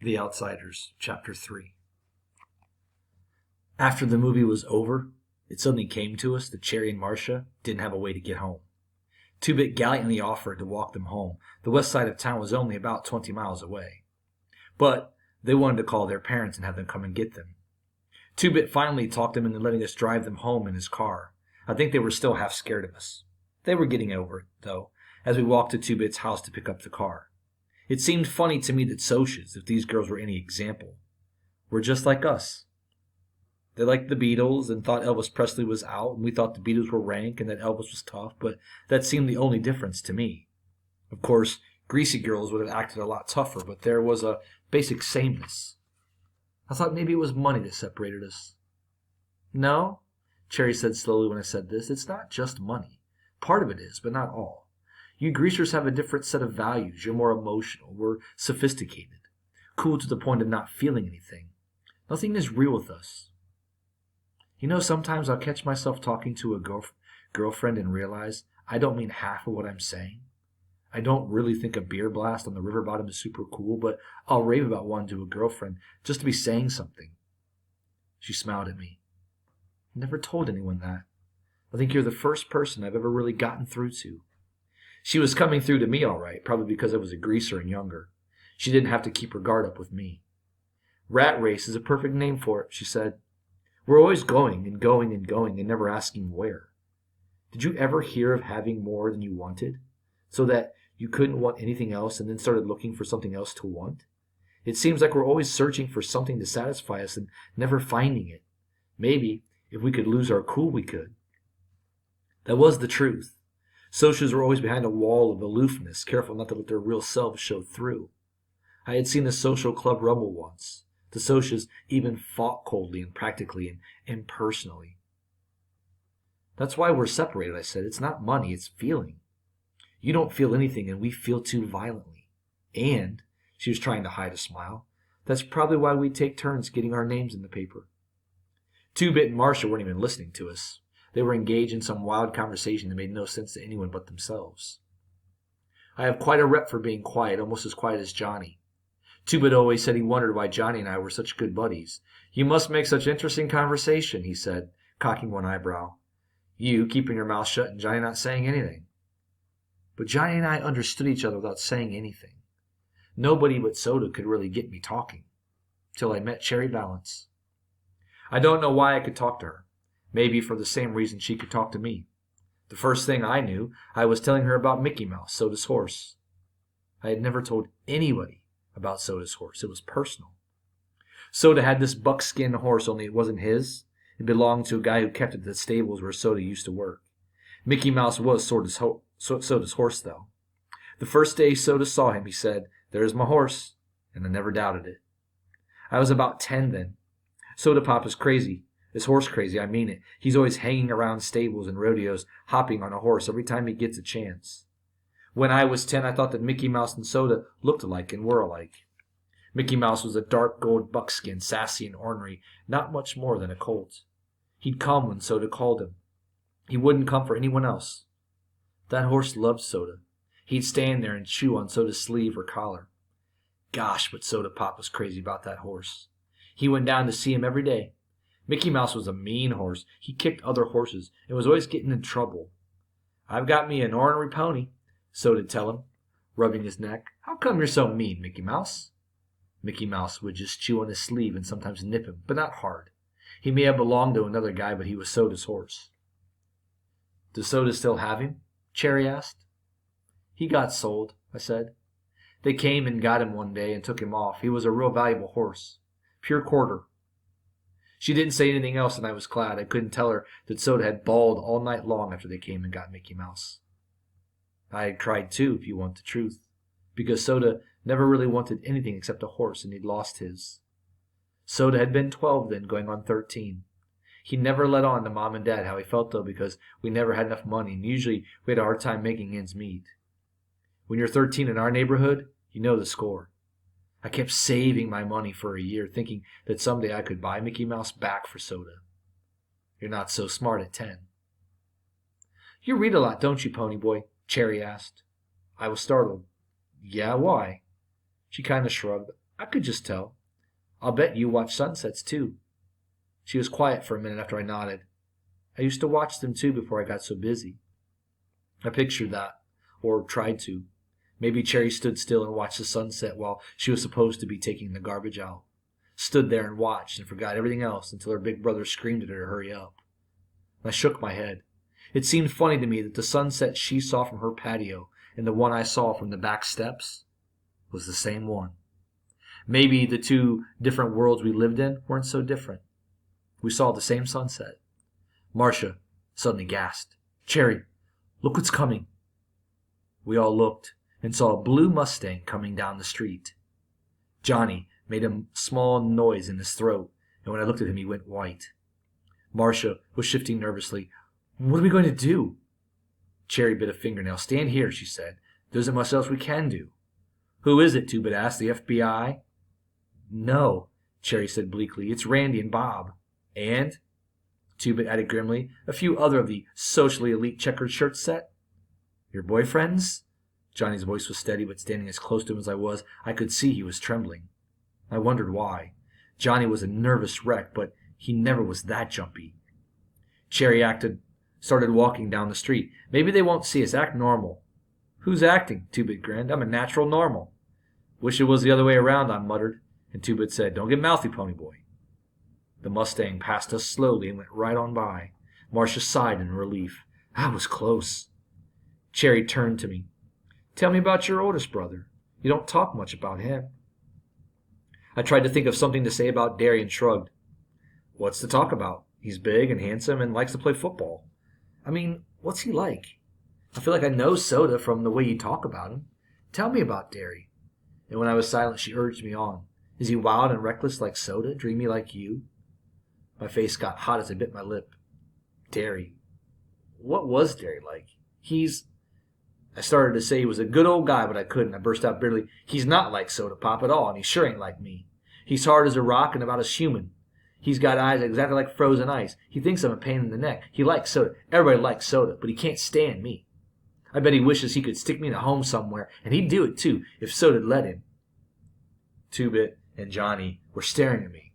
The Outsiders, Chapter 3. After the movie was over, it suddenly came to us that Cherry and Marcia didn't have a way to get home. Two-Bit gallantly offered to walk them home. The west side of town was only about 20 miles away. But they wanted to call their parents and have them come and get them. Two-Bit finally talked them into letting us drive them home in his car. I think they were still half scared of us. They were getting over it, though, as we walked to Two-Bit's house to pick up the car. It seemed funny to me that Socias, if these girls were any example, were just like us. They liked the Beatles and thought Elvis Presley was out, and we thought the Beatles were rank and that Elvis was tough, but that seemed the only difference to me. Of course, Greasy Girls would have acted a lot tougher, but there was a basic sameness. I thought maybe it was money that separated us. No, Cherry said slowly when I said this, it's not just money. Part of it is, but not all. You greasers have a different set of values. You're more emotional. We're sophisticated. Cool to the point of not feeling anything. Nothing is real with us. You know, sometimes I'll catch myself talking to a girlfriend and realize I don't mean half of what I'm saying. I don't really think a beer blast on the river bottom is super cool, but I'll rave about one to a girlfriend just to be saying something. She smiled at me. I never told anyone that. I think you're the first person I've ever really gotten through to. She was coming through to me all right, probably because I was a greaser and younger. She didn't have to keep her guard up with me. Rat race is a perfect name for it, she said. We're always going and going and going and never asking where. Did you ever hear of having more than you wanted, so that you couldn't want anything else and then started looking for something else to want? It seems like we're always searching for something to satisfy us and never finding it. Maybe, if we could lose our cool, we could. That was the truth. Socias were always behind a wall of aloofness, careful not to let their real selves show through. I had seen a social club rumble once. The Socias even fought coldly and practically and impersonally. That's why we're separated, I said. It's not money, it's feeling. You don't feel anything and we feel too violently. And, she was trying to hide a smile, that's probably why we take turns getting our names in the paper. Two-Bit and Marcia weren't even listening to us. They were engaged in some wild conversation that made no sense to anyone but themselves. I have quite a rep for being quiet, almost as quiet as Johnny. Two-Bit always said he wondered why Johnny and I were such good buddies. You must make such interesting conversation, he said, cocking one eyebrow. You keeping your mouth shut and Johnny not saying anything. But Johnny and I understood each other without saying anything. Nobody but Soda could really get me talking. Till I met Cherry Valance. I don't know why I could talk to her. Maybe for the same reason she could talk to me. The first thing I knew, I was telling her about Mickey Mouse, Soda's horse. I had never told anybody about Soda's horse. It was personal. Soda had this buckskin horse, only it wasn't his. It belonged to a guy who kept it at the stables where Soda used to work. Mickey Mouse was Soda's horse, though. The first day Soda saw him, he said, "There's my horse," and I never doubted it. I was about 10 then. Soda Pop is crazy. Is horse crazy, I mean it. He's always hanging around stables and rodeos, hopping on a horse every time he gets a chance. When I was 10, I thought that Mickey Mouse and Soda looked alike and were alike. Mickey Mouse was a dark gold buckskin, sassy and ornery, not much more than a colt. He'd come when Soda called him. He wouldn't come for anyone else. That horse loved Soda. He'd stand there and chew on Soda's sleeve or collar. Gosh, but Soda Pop was crazy about that horse. He went down to see him every day. Mickey Mouse was a mean horse. He kicked other horses and was always getting in trouble. "I've got me an ornery pony," Soda'd tell him, rubbing his neck. "How come you're so mean, Mickey Mouse?" Mickey Mouse would just chew on his sleeve and sometimes nip him, but not hard. He may have belonged to another guy, but he was Soda's horse. "Does Soda still have him?" Cherry asked. "He got sold," I said. "They came and got him one day and took him off. He was a real valuable horse. Pure quarter." She didn't say anything else, and I was glad. I couldn't tell her that Soda had bawled all night long after they came and got Mickey Mouse. I had cried too, if you want the truth, because Soda never really wanted anything except a horse, and he'd lost his. Soda had been 12 then, going on 13. He never let on to Mom and Dad how he felt, though, because we never had enough money, and usually we had a hard time making ends meet. When you're 13 in our neighborhood, you know the score. I kept saving my money for a year, thinking that someday I could buy Mickey Mouse back for Soda. You're not so smart at 10. "You read a lot, don't you, Pony Boy?" Cherry asked. I was startled. "Yeah, why?" She kind of shrugged. I could just tell. I'll bet you watch sunsets, too. She was quiet for a minute after I nodded. I used to watch them, too, before I got so busy. I pictured that, or tried to. Maybe Cherry stood still and watched the sunset while she was supposed to be taking the garbage out. Stood there and watched and forgot everything else until her big brother screamed at her to hurry up. I shook my head. It seemed funny to me that the sunset she saw from her patio and the one I saw from the back steps was the same one. Maybe the two different worlds we lived in weren't so different. We saw the same sunset. Marcia suddenly gasped, "Cherry, look what's coming." We all looked and saw a blue Mustang coming down the street. Johnny made a small noise in his throat, and when I looked at him, he went white. Marcia was shifting nervously. "What are we going to do?" Cherry bit a fingernail. "Stand here," she said. "There isn't much else we can do." "Who is it?" Two-Bit asked. "The FBI?" "No," Cherry said bleakly. "It's Randy and Bob." "And," Two-Bit added grimly, "a few other of the socially elite checkered shirt set." "Your boyfriends?" Johnny's voice was steady, but standing as close to him as I was, I could see he was trembling. I wondered why. Johnny was a nervous wreck, but he never was that jumpy. Cherry started walking down the street. "Maybe they won't see us. Act normal." "Who's acting?" Two-Bit grinned. "I'm a natural normal." "Wish it was the other way around," I muttered, and Two-Bit said, "Don't get mouthy, pony boy." The Mustang passed us slowly and went right on by. Marcia sighed in relief. That was close. Cherry turned to me. "Tell me about your oldest brother. You don't talk much about him." I tried to think of something to say about Derry and shrugged. "What's to talk about? He's big and handsome and likes to play football. I mean, what's he like? I feel like I know Soda from the way you talk about him. Tell me about Derry." And when I was silent, she urged me on. "Is he wild and reckless like Soda, dreamy like you?" My face got hot as I bit my lip. Derry. What was Derry like? I started to say he was a good old guy, but I couldn't. I burst out bitterly. "He's not like Soda Pop at all, and he sure ain't like me. He's hard as a rock and about as human. He's got eyes exactly like frozen ice. He thinks I'm a pain in the neck. He likes Soda. Everybody likes Soda, but he can't stand me. I bet he wishes he could stick me in a home somewhere, and he'd do it too, if Soda'd let him." Two-Bit and Johnny were staring at me.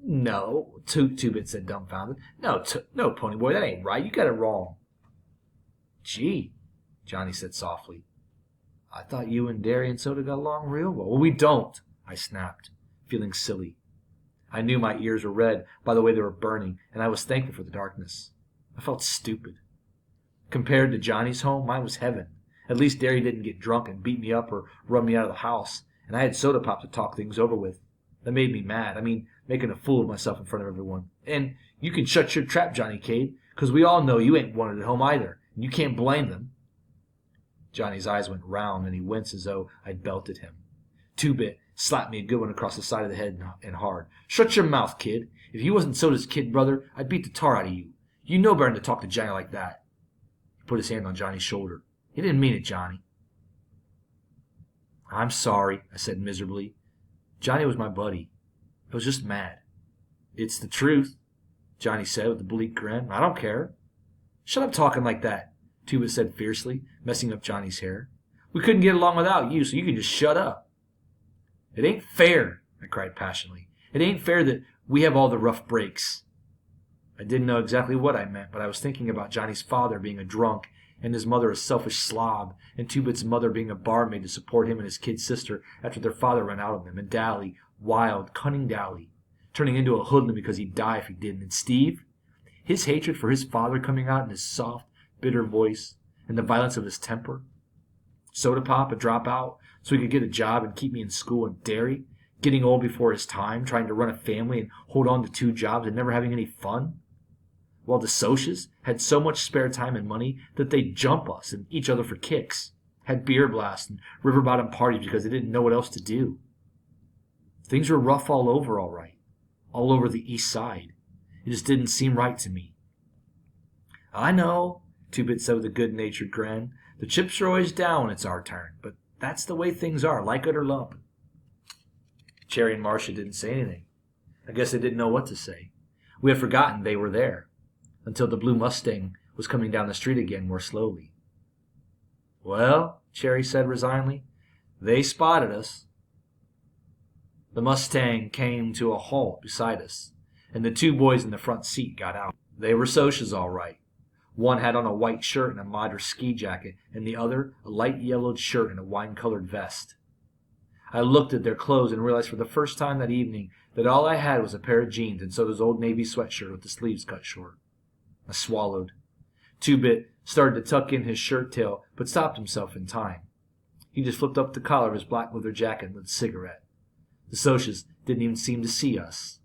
"No," Two-Bit said dumbfounded. No, Pony Boy, that ain't right. You got it wrong." "Gee," Johnny said softly. "I thought you and Derry and Soda got along real well." "Well, we don't," I snapped, feeling silly. I knew my ears were red by the way they were burning, and I was thankful for the darkness. I felt stupid. Compared to Johnny's home, mine was heaven. At least Derry didn't get drunk and beat me up or run me out of the house, and I had Soda Pop to talk things over with. That made me mad. I mean, making a fool of myself in front of everyone. And you can shut your trap, Johnny Cade, because we all know you ain't wanted at home either, and you can't blame them. Johnny's eyes went round, and he winced as though I'd belted him. Two-Bit slapped me a good one across the side of the head and hard. "Shut your mouth, kid. If you wasn't Soda's kid brother, I'd beat the tar out of you. You know better than to talk to Johnny like that." He put his hand on Johnny's shoulder. "He didn't mean it, Johnny." "I'm sorry," I said miserably. "Johnny was my buddy. I was just mad." "It's the truth," Johnny said with a bleak grin. "I don't care." "Shut up talking like that," Two-Bit said fiercely, messing up Johnny's hair. "We couldn't get along without you, so you can just shut up." "It ain't fair," I cried passionately. "It ain't fair that we have all the rough breaks." I didn't know exactly what I meant, but I was thinking about Johnny's father being a drunk and his mother a selfish slob, and Two-Bit's mother being a barmaid to support him and his kid sister after their father ran out on them, and Dally, wild, cunning Dally, turning into a hoodlum because he'd die if he didn't, and Steve, his hatred for his father coming out in his soft, bitter voice, and the violence of his temper. Soda Pop, a dropout, so he could get a job and keep me in school, and Derry, getting old before his time, trying to run a family and hold on to 2 jobs and never having any fun. While the Socias had so much spare time and money that they'd jump us and each other for kicks, had beer blasts and river bottom parties because they didn't know what else to do. Things were rough all over, all right. All over the east side. It just didn't seem right to me. "I know," Two-Bit said with a good-natured grin. "The chips are always down when it's our turn, but that's the way things are, like it or lump." Cherry and Marcia didn't say anything. I guess they didn't know what to say. We had forgotten they were there, until the blue Mustang was coming down the street again more slowly. "Well," Cherry said resignedly, "they spotted us." The Mustang came to a halt beside us, and the two boys in the front seat got out. They were Socs all right. One had on a white shirt and a Madras ski jacket, and the other a light yellowed shirt and a wine-colored vest. I looked at their clothes and realized for the first time that evening that all I had was a pair of jeans and Soda's old navy sweatshirt with the sleeves cut short. I swallowed. Two-Bit started to tuck in his shirt tail, but stopped himself in time. He just flipped up the collar of his black leather jacket and lit a cigarette. The Socs didn't even seem to see us.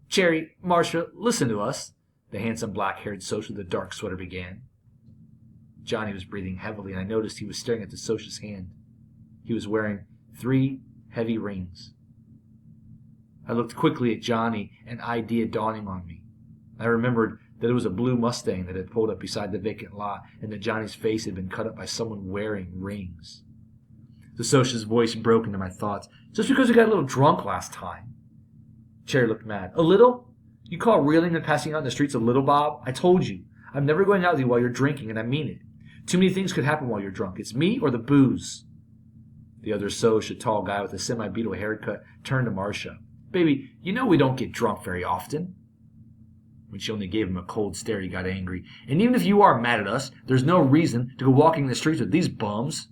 "Cherry, Marcia, listen to us," the handsome black-haired Soc with the dark sweater began. Johnny was breathing heavily, and I noticed he was staring at the Soci's hand. He was wearing 3 heavy rings. I looked quickly at Johnny, an idea dawning on me. I remembered that it was a blue Mustang that had pulled up beside the vacant lot, and that Johnny's face had been cut up by someone wearing rings. The Soci's voice broke into my thoughts. "Just because we got a little drunk last time." Cherry looked mad. "A little? You call reeling and passing out in the streets a little, Bob? I told you. I'm never going out with you while you're drinking, and I mean it. Too many things could happen while you're drunk. It's me or the booze." The other Soc, a tall guy with a semi-Beatle haircut, turned to Marcia. "Baby, you know we don't get drunk very often." When she only gave him a cold stare, he got angry. "And even if you are mad at us, there's no reason to go walking the streets with these bums."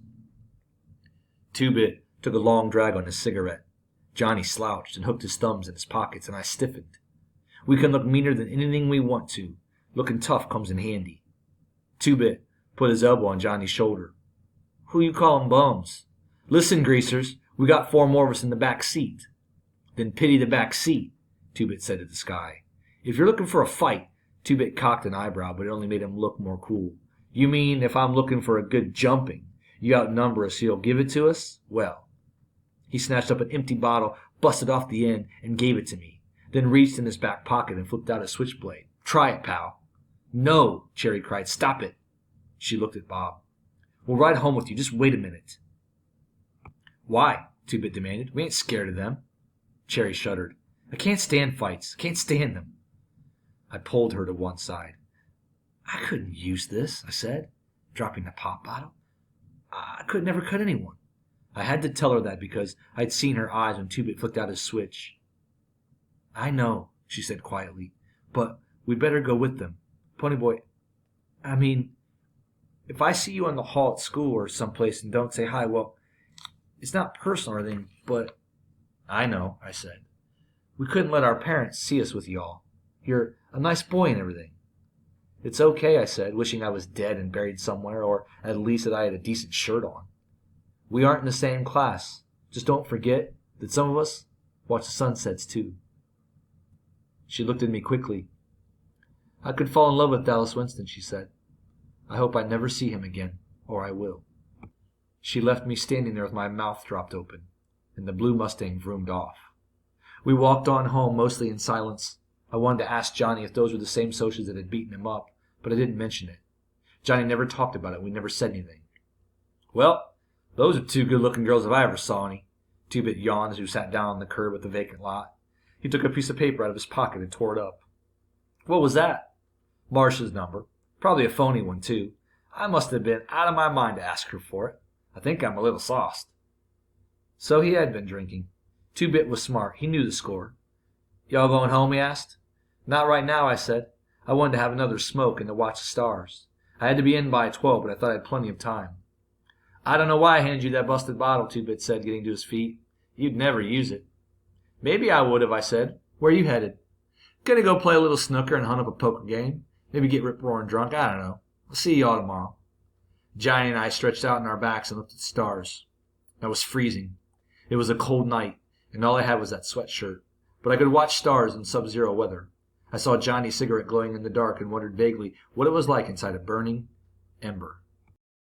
Two-Bit took a long drag on his cigarette. Johnny slouched and hooked his thumbs in his pockets, and I stiffened. We can look meaner than anything we want to. Looking tough comes in handy. Two-Bit put his elbow on Johnny's shoulder. "Who you callin' bums? Listen, greasers, we got 4 more of us in the back seat." "Then pity the back seat," Two-Bit said to the sky. "If you're looking for a fight," Two-Bit cocked an eyebrow, but it only made him look more cool. "You mean if I'm looking for a good jumping, you outnumber us, so you'll give it to us? Well." He snatched up an empty bottle, busted off the end, and gave it to me, then reached in his back pocket and flipped out a switchblade. "Try it, pal." "No," Cherry cried. "Stop it." She looked at Bob. "We'll ride home with you. Just wait a minute." "Why?" Two-Bit demanded. "We ain't scared of them." Cherry shuddered. "I can't stand fights. Can't stand them." I pulled her to one side. "I couldn't use this," I said, dropping the pop bottle. "I could never cut anyone." I had to tell her that because I'd seen her eyes when Two-Bit flicked out his switch. "I know," she said quietly, "but we'd better go with them. Ponyboy, I mean, if I see you in the hall at school or someplace and don't say hi, well, it's not personal or anything, but—" "I know," I said. "We couldn't let our parents see us with y'all. You're a nice boy and everything." "It's okay," I said, wishing I was dead and buried somewhere, or at least that I had a decent shirt on. "We aren't in the same class. Just don't forget that some of us watch the sunsets too." She looked at me quickly. "I could fall in love with Dallas Winston," she said. "I hope I never see him again, or I will." She left me standing there with my mouth dropped open, and the blue Mustang vroomed off. We walked on home, mostly in silence. I wanted to ask Johnny if those were the same Socs that had beaten him up, but I didn't mention it. Johnny never talked about it. We never said anything. "Well, those are 2 good-looking girls if I ever saw any." Two-Bit yawned as we sat down on the curb at the vacant lot. He took a piece of paper out of his pocket and tore it up. "What was that?" "Marcia's number. Probably a phony one, too. I must have been out of my mind to ask her for it. I think I'm a little sauced." So he had been drinking. Two-Bit was smart. He knew the score. "Y'all going home?" he asked. "Not right now," I said. I wanted to have another smoke and to watch the stars. I had to be in by 12, but I thought I had plenty of time. "I don't know why I handed you that busted bottle," Two-Bit said, getting to his feet. "You'd never use it." "Maybe I would have," I said. "Where are you headed?" "Gonna go play a little snooker and hunt up a poker game. Maybe get rip-roaring drunk. I don't know. I'll see y'all tomorrow." Johnny and I stretched out on our backs and looked at the stars. I was freezing. It was a cold night, and all I had was that sweatshirt. But I could watch stars in sub-zero weather. I saw Johnny's cigarette glowing in the dark and wondered vaguely what it was like inside a burning ember.